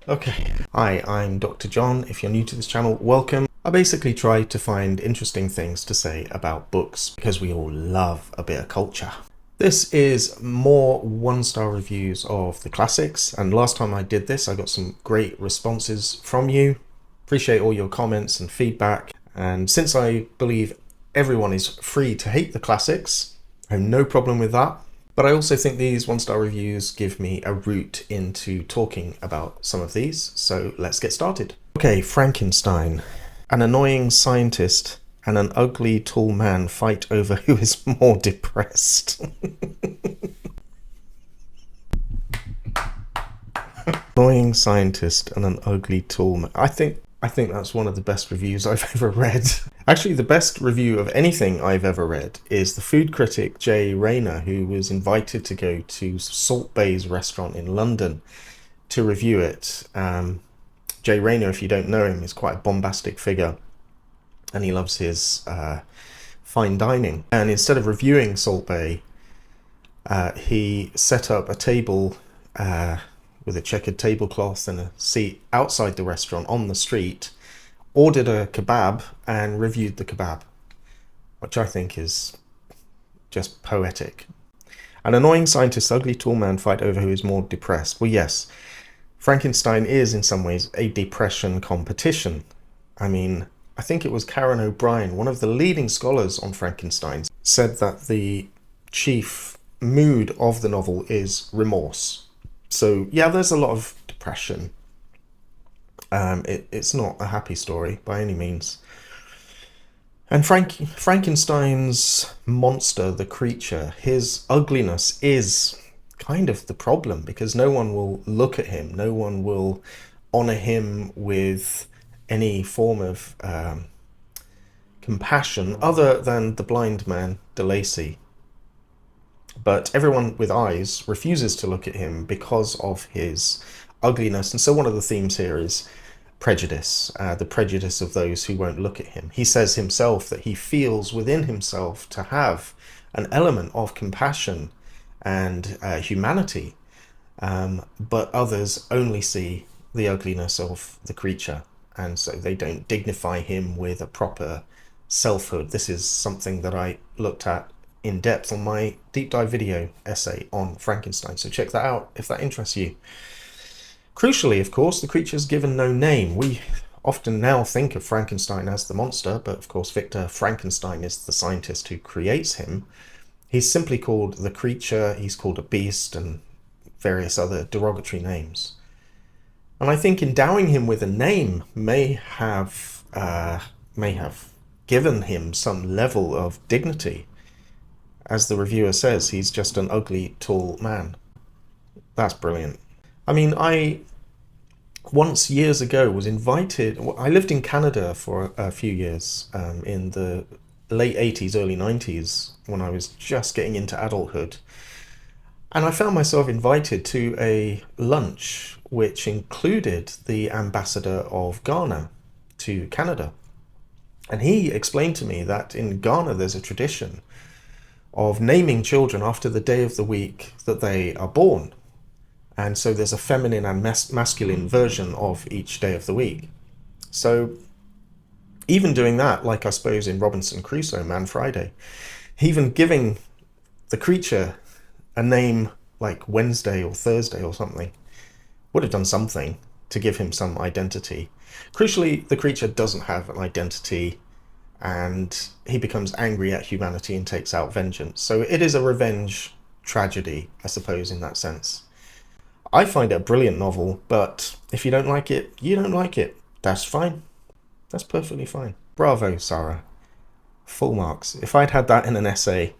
Okay, hi, I'm Dr. John. If you're new to this channel, welcome. I basically try to find interesting things to say about books because we all love a bit of culture. This is more one-star reviews of the classics, and last time I did this I got some great responses from you. Appreciate all your comments and feedback, and since I believe everyone is free to hate the classics, I have no problem with that. But I also think these one-star reviews give me a route into talking about some of these, so let's get started. Okay, Frankenstein. An annoying scientist and an ugly tall man fight over who is more depressed. Annoying scientist and an ugly tall man. I think that's one of the best reviews I've ever read. Actually, the best review of anything I've ever read is the food critic Jay Rayner, who was invited to go to Salt Bay's restaurant in London to review it. Jay Rayner, if you don't know him, is quite a bombastic figure, and he loves his fine dining. And instead of reviewing Salt Bay, he set up a table with a checkered tablecloth and a seat outside the restaurant on the street, ordered a kebab and reviewed the kebab, which I think is just poetic. An annoying scientist, ugly tall man fight over who is more depressed. Well, yes, Frankenstein is in some ways a depression competition. I mean, I think it was Karen O'Brien, one of the leading scholars on Frankenstein, said that the chief mood of the novel is remorse. So yeah, there's a lot of depression. It's not a happy story by any means. And Frankenstein's monster, the creature, his ugliness is kind of the problem, because no one will look at him, no one will honor him with any form of compassion other than the blind man, De Lacy. But everyone with eyes refuses to look at him because of his ugliness. And so one of the themes here is prejudice, the prejudice of those who won't look at him. He says himself that he feels within himself to have an element of compassion and humanity, but others only see the ugliness of the creature, and so they don't dignify him with a proper selfhood. This is something that I looked at in depth on my deep dive video essay on Frankenstein, so check that out if that interests you. Crucially, of course, the creature is given no name. We often now think of Frankenstein as the monster, but of course Victor Frankenstein is the scientist who creates him. He's simply called the creature, he's called a beast, and various other derogatory names. And I think endowing him with a name may have given him some level of dignity. As the reviewer says, he's just an ugly, tall man. That's brilliant. I mean, I once years ago was invited. I lived in Canada for a few years in the late 80s, early 90s, when I was just getting into adulthood. And I found myself invited to a lunch which included the ambassador of Ghana to Canada. And he explained to me that in Ghana there's a tradition of naming children after the day of the week that they are born. And so there's a feminine and masculine version of each day of the week. So even doing that, like I suppose in Robinson Crusoe, Man Friday, even giving the creature a name like Wednesday or Thursday or something would have done something to give him some identity. Crucially, the creature doesn't have an identity, and he becomes angry at humanity and takes out vengeance. So it is a revenge tragedy, I suppose, in that sense. I find it a brilliant novel, but if you don't like it, you don't like it. That's fine. That's perfectly fine. Bravo, Sarah. Full marks. If I'd had that in an essay,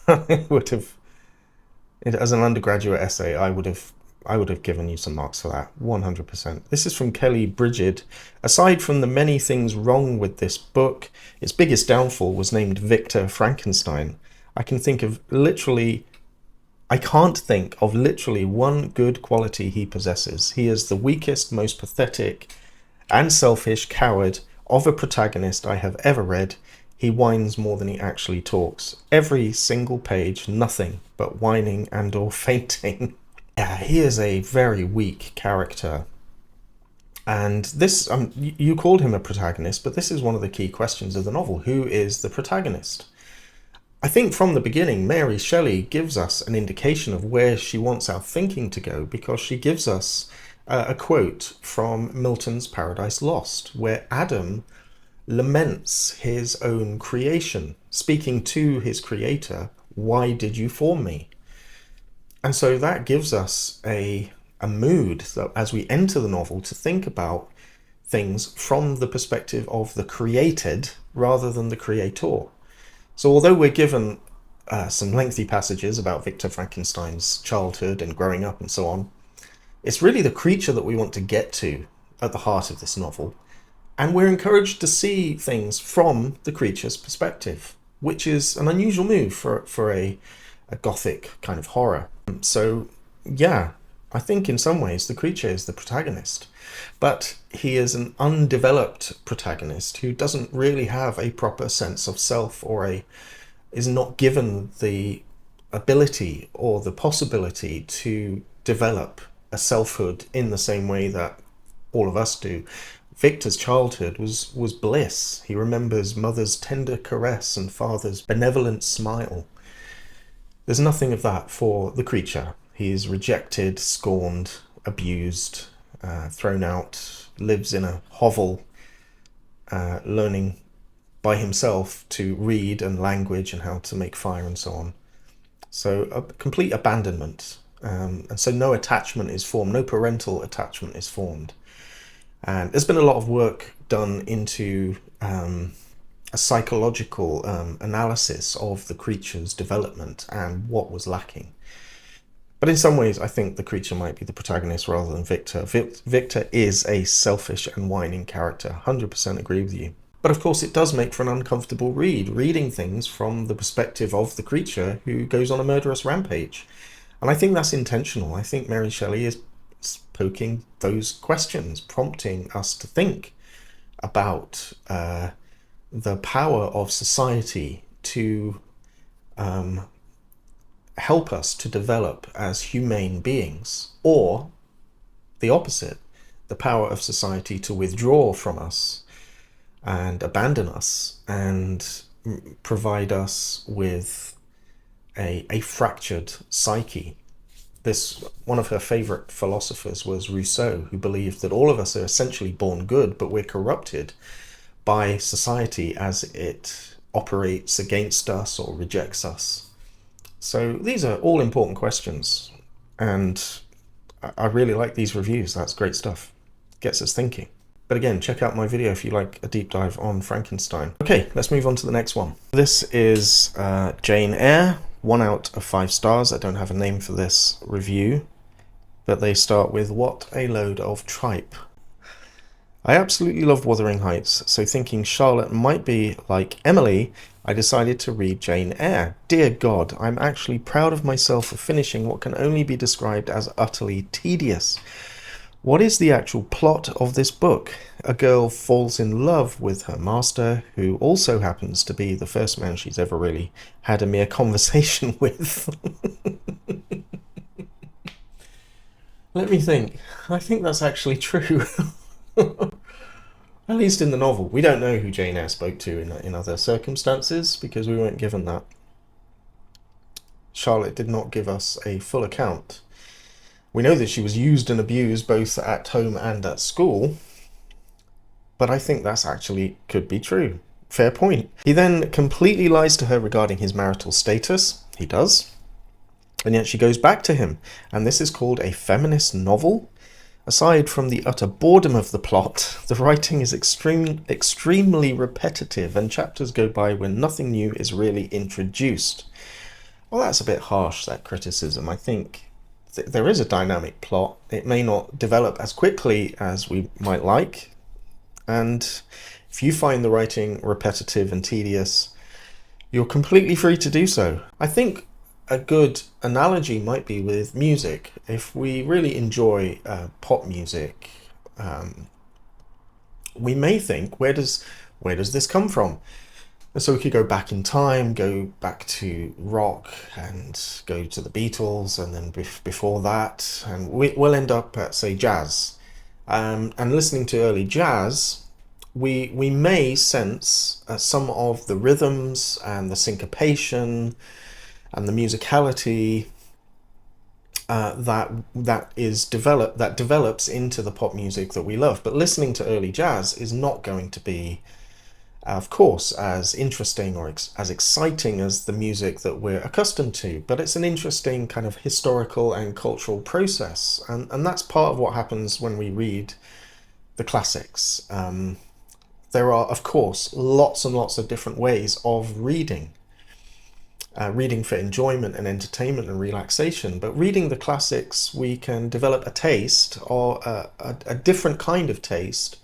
I would have, as an undergraduate essay, I would have given you some marks for that, 100%. This is from Kelly Brigid. Aside from the many things wrong with this book, its biggest downfall was named Victor Frankenstein. I can't think of literally one good quality he possesses. He is the weakest, most pathetic and selfish coward of a protagonist I have ever read. He whines more than he actually talks. Every single page, nothing but whining and or fainting. Yeah, he is a very weak character. And this, you called him a protagonist, but this is one of the key questions of the novel. Who is the protagonist? I think from the beginning, Mary Shelley gives us an indication of where she wants our thinking to go, because she gives us a quote from Milton's Paradise Lost, where Adam laments his own creation, speaking to his creator, "Why did you form me?" And so that gives us a mood that as we enter the novel to think about things from the perspective of the created rather than the creator. So although we're given some lengthy passages about Victor Frankenstein's childhood and growing up and so on, it's really the creature that we want to get to at the heart of this novel. And we're encouraged to see things from the creature's perspective, which is an unusual move for a gothic kind of horror. So yeah, I think in some ways the creature is the protagonist, but he is an undeveloped protagonist who doesn't really have a proper sense of self, or is not given the ability or the possibility to develop a selfhood in the same way that all of us do. Victor's childhood was bliss. He remembers mother's tender caress and father's benevolent smile. There's nothing of that for the creature. He is rejected, scorned, abused, thrown out, lives in a hovel, learning by himself to read and language and how to make fire and so on. So a complete abandonment. And so no attachment is formed, no parental attachment is formed. And there's been a lot of work done into a psychological analysis of the creature's development and what was lacking. But in some ways, I think the creature might be the protagonist rather than Victor. Victor is a selfish and whining character. 100% agree with you. But of course, it does make for an uncomfortable read, reading things from the perspective of the creature who goes on a murderous rampage. And I think that's intentional. I think Mary Shelley is poking those questions, prompting us to think about the power of society to help us to develop as humane beings, or the opposite, the power of society to withdraw from us and abandon us and provide us with a fractured psyche. One of her favorite philosophers was Rousseau, who believed that all of us are essentially born good, but we're corrupted by society as it operates against us or rejects us. So these are all important questions, and I really like these reviews. That's great stuff. Gets us thinking. But again, check out my video if you like a deep dive on Frankenstein. Okay, let's move on to the next one. This is Jane Eyre, 1 out of 5 stars. I don't have a name for this review, but they start with, "What a load of tripe." I absolutely love Wuthering Heights, so thinking Charlotte might be like Emily, I decided to read Jane Eyre. Dear God, I'm actually proud of myself for finishing what can only be described as utterly tedious. What is the actual plot of this book? A girl falls in love with her master, who also happens to be the first man she's ever really had a mere conversation with. Let me think. I think that's actually true. At least in the novel. We don't know who Jane Eyre spoke to in other circumstances, because we weren't given that. Charlotte did not give us a full account. We know that she was used and abused both at home and at school, but I think that's actually could be true. Fair point. He then completely lies to her regarding his marital status. He does. And yet she goes back to him, and this is called a feminist novel. Aside from the utter boredom of the plot, the writing is extremely repetitive, and chapters go by when nothing new is really introduced. Well, that's a bit harsh, that criticism. I think there is a dynamic plot. It may not develop as quickly as we might like, and if you find the writing repetitive and tedious, you're completely free to do so. I think a good analogy might be with music. If we really enjoy pop music, we may think, where does this come from? So we could go back in time, go back to rock, and go to the Beatles, and then before that, and we'll end up at, say, jazz. And listening to early jazz, we may sense some of the rhythms and the syncopation and the musicality that develops into the pop music that we love. But listening to early jazz is not going to be, of course, as interesting or as exciting as the music that we're accustomed to, but it's an interesting kind of historical and cultural process, and that's part of what happens when we read the classics. There are, of course, lots and lots of different ways of reading. Reading for enjoyment and entertainment and relaxation, but reading the classics, we can develop a taste, or a different kind of taste,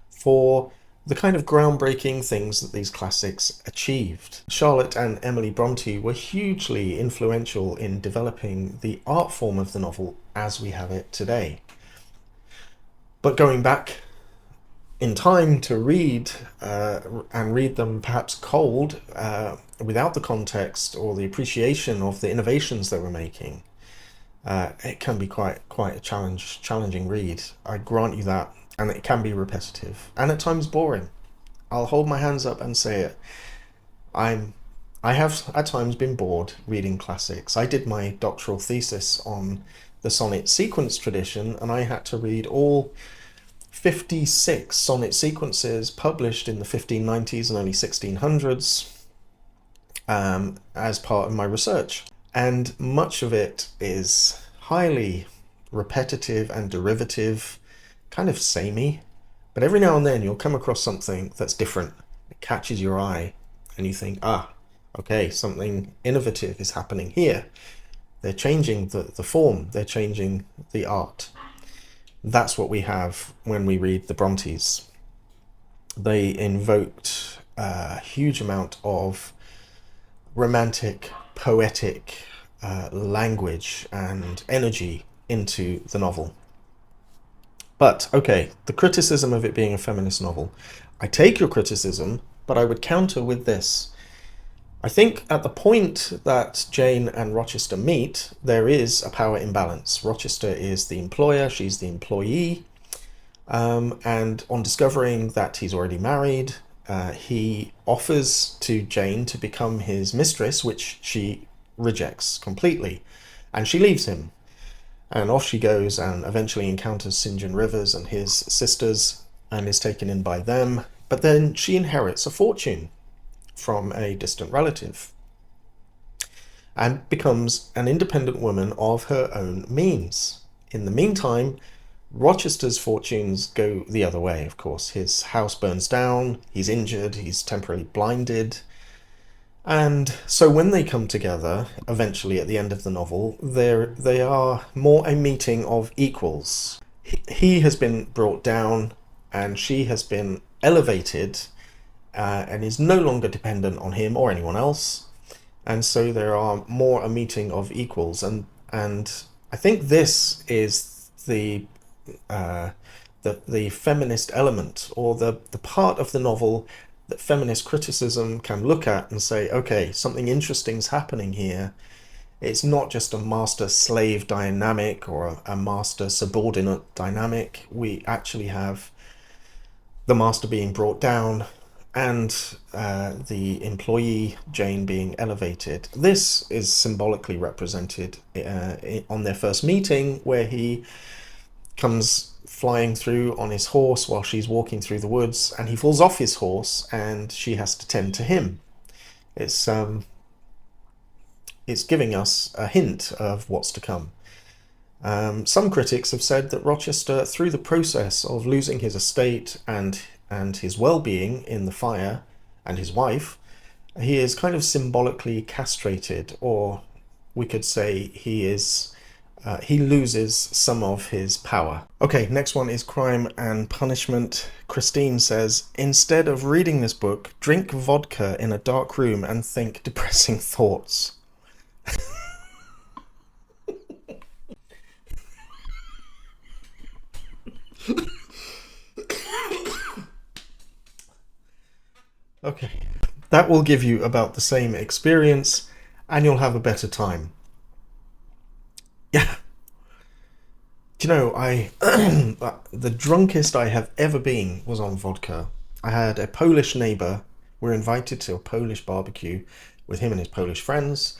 for the kind of groundbreaking things that these classics achieved. Charlotte and Emily Bronte were hugely influential in developing the art form of the novel as we have it today. But going back in time to read, and read them perhaps cold, without the context or the appreciation of the innovations they were making, it can be quite a challenging read. I grant you that, and it can be repetitive and at times boring. I'll hold my hands up and say it. I have at times been bored reading classics. I did my doctoral thesis on the sonnet sequence tradition, and I had to read all 56 sonnet sequences published in the 1590s and early 1600s as part of my research. And much of it is highly repetitive and derivative, kind of samey. But every now and then you'll come across something that's different. It catches your eye and you think, okay, something innovative is happening here. They're changing the form, they're changing the art. That's what we have when we read the Brontes. They invoked a huge amount of romantic, poetic language and energy into the novel. But, okay, the criticism of it being a feminist novel. I take your criticism, but I would counter with this. I think at the point that Jane and Rochester meet, there is a power imbalance. Rochester is the employer, she's the employee, and on discovering that he's already married, he offers to Jane to become his mistress, which she rejects completely, and she leaves him. And off she goes and eventually encounters St. John Rivers and his sisters and is taken in by them. But then she inherits a fortune from a distant relative and becomes an independent woman of her own means. In the meantime, Rochester's fortunes go the other way, of course. His house burns down, he's injured, he's temporarily blinded. And so when they come together, eventually at the end of the novel, they are more a meeting of equals. He has been brought down and she has been elevated, and is no longer dependent on him or anyone else. And so there are more a meeting of equals. And I think this is the feminist element, or the part of the novel that feminist criticism can look at and say, okay, something interesting's happening here. It's not just a master-slave dynamic or a master-subordinate dynamic. We actually have the master being brought down and the employee, Jane, being elevated. This is symbolically represented on their first meeting, where he comes flying through on his horse while she's walking through the woods, and he falls off his horse and she has to tend to him. It's giving us a hint of what's to come. Some critics have said that Rochester, through the process of losing his estate and his well-being in the fire, and his wife, he is kind of symbolically castrated, or we could say he loses some of his power. Okay, next one is Crime and Punishment. Christine says, instead of reading this book, drink vodka in a dark room and think depressing thoughts. Okay, That will give you about the same experience and you'll have a better time. Yeah. Do you know, the drunkest I have ever been was on vodka. I had a Polish neighbour. We're invited to a Polish barbecue with him and his Polish friends.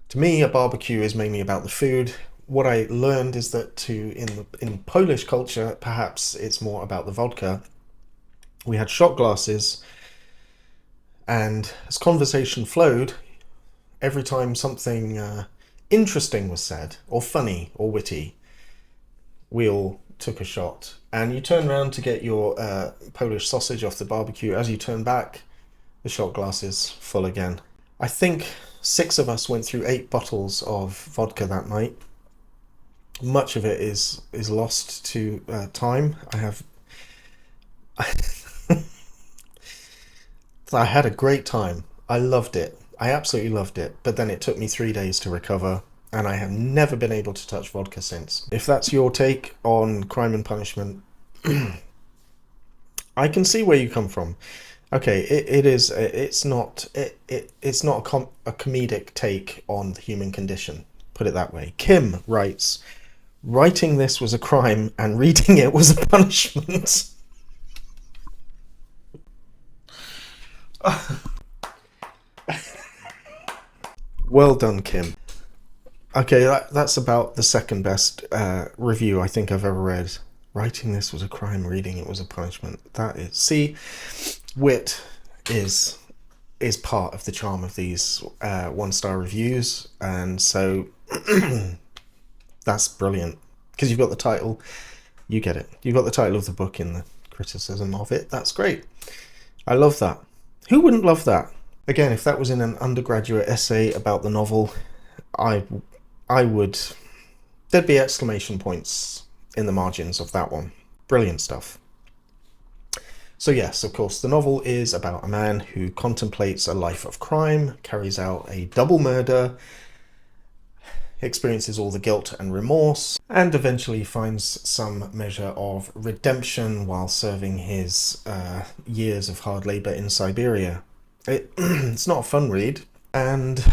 To me, a barbecue is mainly about the food. What I learned is that in Polish culture, perhaps it's more about the vodka. We had shot glasses, and as conversation flowed, every time something interesting was said, or funny, or witty, we all took a shot. And you turn around to get your Polish sausage off the barbecue. As you turn back, the shot glass is full again. I think 6 of us went through 8 bottles of vodka that night. Much of it is lost to time. I had a great time. I loved it. I absolutely loved it. But then it took me 3 days to recover, and I have never been able to touch vodka since. If that's your take on crime and punishment, I can see where you come from. Okay, it's not a comedic take on the human condition. Put it that way. Kim writes, writing this was a crime and reading it was a punishment. Well done, Kim. Okay, that's about the second best review I think I've ever read. Writing this was a crime, reading it was a punishment. That is... See, wit is part of the charm of these 1-star reviews, and so that's brilliant. Because you've got the title, you get it. You've got the title of the book in the criticism of it. That's great. I love that. Who wouldn't love that? Again, if that was in an undergraduate essay about the novel, I would... There'd be exclamation points in the margins of that one. Brilliant stuff. So yes, of course, the novel is about a man who contemplates a life of crime, carries out a double murder, experiences all the guilt and remorse, and eventually finds some measure of redemption while serving his years of hard labour in Siberia. It's not a fun read, and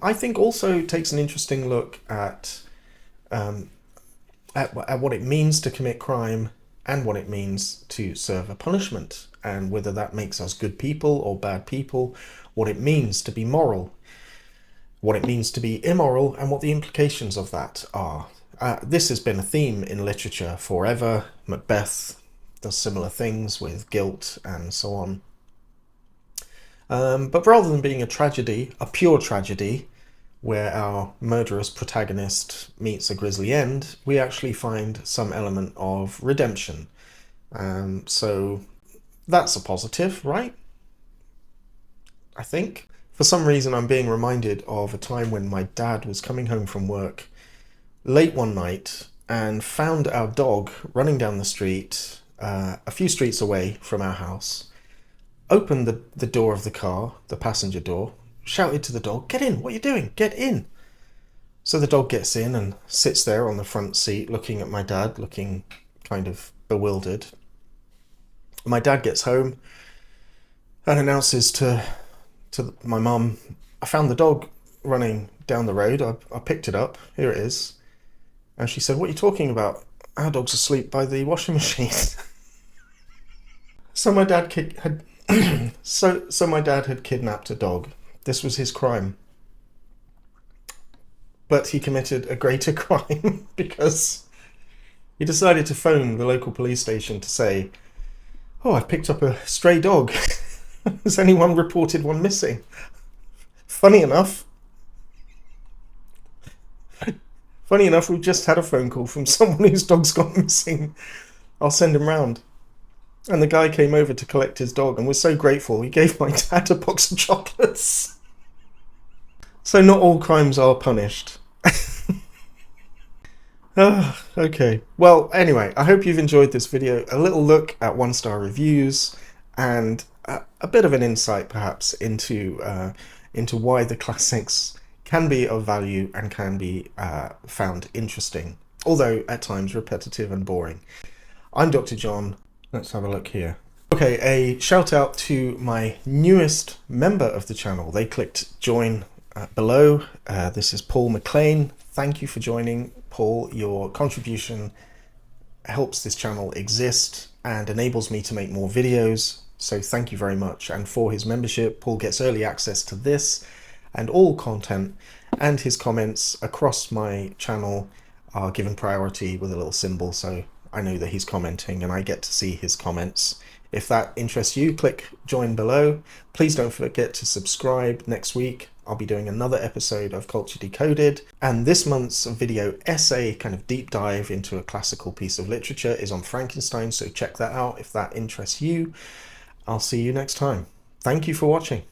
I think also takes an interesting look at what it means to commit crime and what it means to serve a punishment, and whether that makes us good people or bad people, what it means to be moral, what it means to be immoral, and what the implications of that are. This has been a theme in literature forever. Macbeth does similar things with guilt and so on. But rather than being a tragedy, a pure tragedy, where our murderous protagonist meets a grisly end, we actually find some element of redemption. So that's a positive, right? I think. For some reason, I'm being reminded of a time when my dad was coming home from work late one night and found our dog running down the street, a few streets away from our house, opened the door of the car, the passenger door, shouted to the dog, "Get in, what are you doing? Get in." So the dog gets in and sits there on the front seat looking at my dad, looking kind of bewildered. My dad gets home and announces to my mum, "I found the dog running down the road. I picked it up. Here it is." And she said, "What are you talking about? Our dog's asleep by the washing machine." So my dad had so my dad had kidnapped a dog. This was his crime. But he committed a greater crime because he decided to phone the local police station to say, "Oh, I've picked up a stray dog. Has anyone reported one missing?" Funny enough, we've just had a phone call from someone whose dog's gone missing. I'll send him round. And the guy came over to collect his dog and was so grateful he gave my dad a box of chocolates. So not all crimes are punished. Okay. Well, anyway, I hope you've enjoyed this video. A little look at 1-star reviews and a bit of an insight perhaps into why the classics can be of value and can be found interesting, although at times repetitive and boring. I'm Dr. John. Let's have a look here. Okay, a shout out to my newest member of the channel. They clicked join below. This is Paul McLean. Thank you for joining, Paul. Your contribution helps this channel exist and enables me to make more videos. So thank you very much. And for his membership, Paul gets early access to this and all content, and his comments across my channel are given priority with a little symbol, so I know that he's commenting and I get to see his comments. If that interests you, click join below. Please don't forget to subscribe. Next week I'll be doing another episode of Culture Decoded, and this month's video essay, kind of deep dive into a classical piece of literature, is on Frankenstein, so check that out if that interests you. I'll see you next time. Thank you for watching.